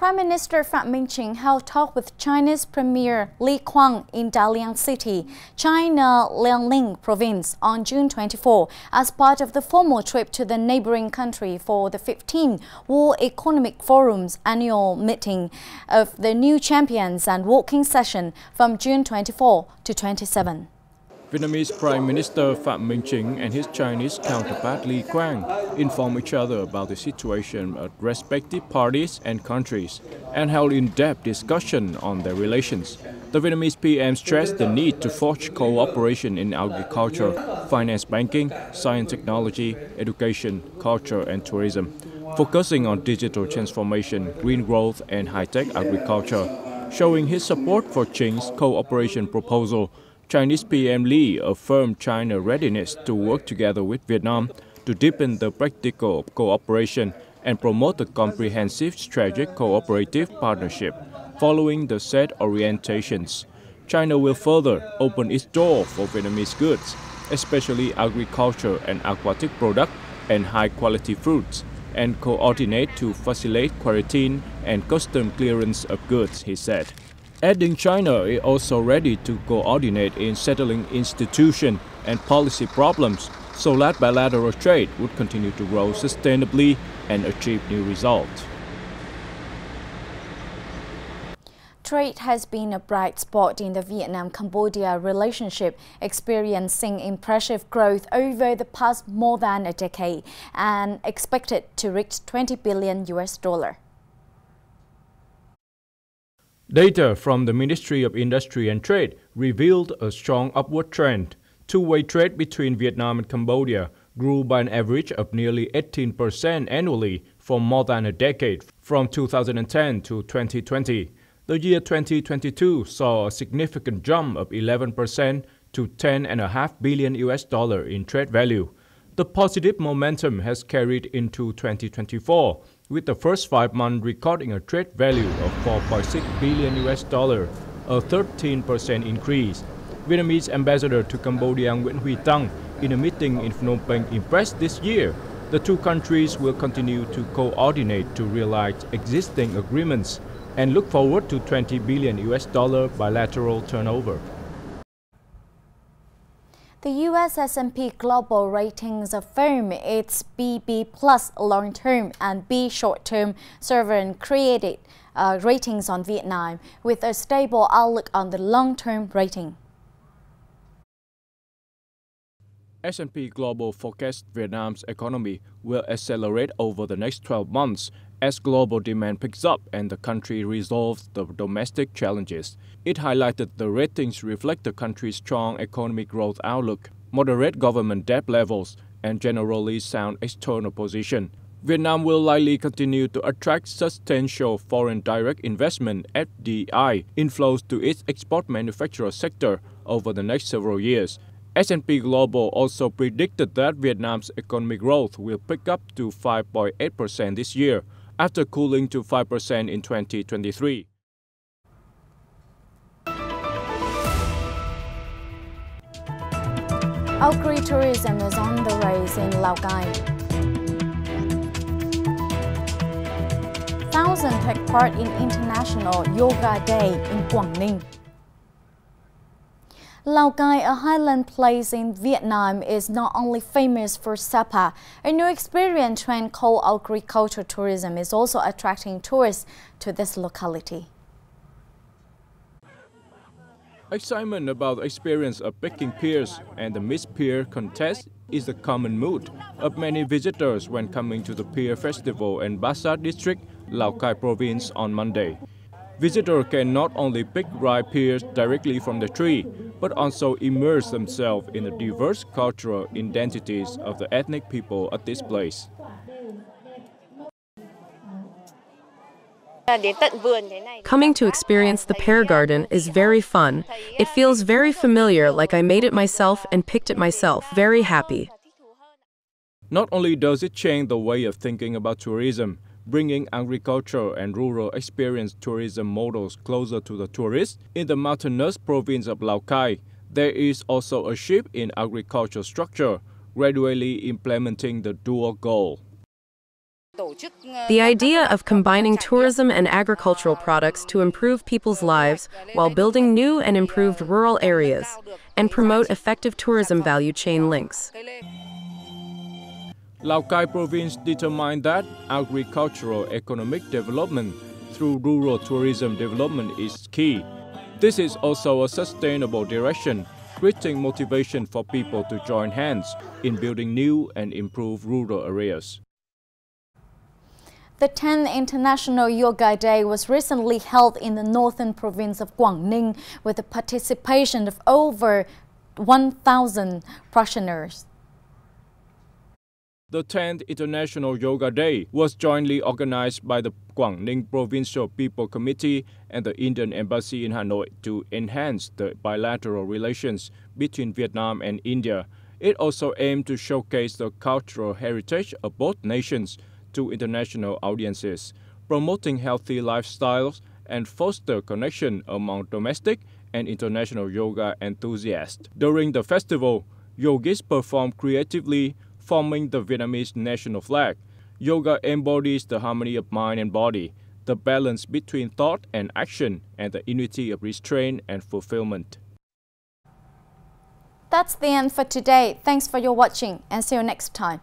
Prime Minister Phạm Minh Chính held talk with Chinese Premier Li Qiang in Dalian City, China Liaoning Province on June 24 as part of the formal trip to the neighboring country for the 15th World Economic Forum's annual meeting of the new champions and walking session from June 24 to 27. Vietnamese Prime Minister Phạm Minh Chính and his Chinese counterpart Li Qiang informed each other about the situation at respective parties and countries and held in-depth discussion on their relations. The Vietnamese PM stressed the need to forge cooperation in agriculture, finance, banking, science, technology, education, culture and tourism, focusing on digital transformation, green growth and high-tech agriculture. Showing his support for Chính cooperation proposal, Chinese PM Li affirmed China's readiness to work together with Vietnam to deepen the practical cooperation and promote a comprehensive strategic cooperative partnership. Following the said orientations, China will further open its door for Vietnamese goods, especially agriculture and aquatic products and high-quality fruits, and coordinate to facilitate quarantine and custom clearance of goods, he said. Adding China is also ready to coordinate in settling institution and policy problems so that bilateral trade would continue to grow sustainably and achieve new results. Trade has been a bright spot in the Vietnam-Cambodia relationship, experiencing impressive growth over the past more than a decade and expected to reach $20 billion. Data from the Ministry of Industry and Trade revealed a strong upward trend. Two-way trade between Vietnam and Cambodia grew by an average of nearly 18% annually for more than a decade, from 2010 to 2020. The year 2022 saw a significant jump of 11% to $10.5 billion in trade value. The positive momentum has carried into 2024, with the first 5 months recording a trade value of $4.6 billion, a 13% increase. Vietnamese ambassador to Cambodia Nguyễn Huy Tăng in a meeting in Phnom Penh impressed this year. The two countries will continue to coordinate to realize existing agreements and look forward to $20 billion bilateral turnover. The U.S. S&P Global Ratings affirm its BB+ long-term and B short-term sovereign credit ratings on Vietnam, with a stable outlook on the long-term rating. S&P Global forecasts Vietnam's economy will accelerate over the next 12 months as global demand picks up and the country resolves the domestic challenges. It highlighted the ratings reflect the country's strong economic growth outlook, moderate government debt levels, and generally sound external position. Vietnam will likely continue to attract substantial foreign direct investment (FDI) inflows to its export manufacturer sector over the next several years. S&P Global also predicted that Vietnam's economic growth will pick up to 5.8% this year, after cooling to 5% in 2023. Agri-tourism is on the rise in Lào Cai. Thousands take part in International Yoga Day in Quảng Ninh. Lào Cai, a highland place in Vietnam, is not only famous for Sapa. A new experience trend called agricultural tourism is also attracting tourists to this locality. Excitement about the experience of picking pears and the Miss Pear contest is the common mood of many visitors when coming to the Pear Festival in Basa District, Lào Cai Province on Monday. Visitors can not only pick ripe pears directly from the tree, but also immerse themselves in the diverse cultural identities of the ethnic people at this place. Coming to experience the pear garden is very fun. It feels very familiar, like I made it myself and picked it myself. Very happy. Not only does it change the way of thinking about tourism, bringing agriculture and rural experience tourism models closer to the tourists, in the mountainous province of Lào Cai, there is also a shift in agricultural structure, gradually implementing the dual goal. The idea of combining tourism and agricultural products to improve people's lives while building new and improved rural areas and promote effective tourism value chain links. Lào Cai province determined that agricultural economic development through rural tourism development is key. This is also a sustainable direction, creating motivation for people to join hands in building new and improved rural areas. The 10th International Yoga Day was recently held in the northern province of Quảng Ninh with the participation of over 1,000 parishioners. The 10th International Yoga Day was jointly organized by the Quảng Ninh Provincial People Committee and the Indian Embassy in Hanoi to enhance the bilateral relations between Vietnam and India. It also aimed to showcase the cultural heritage of both nations to international audiences, promoting healthy lifestyles and foster connection among domestic and international yoga enthusiasts. During the festival, yogis performed creatively, forming the Vietnamese national flag. Yoga embodies the harmony of mind and body, the balance between thought and action, and the unity of restraint and fulfillment. That's the end for today. Thanks for your watching and see you next time.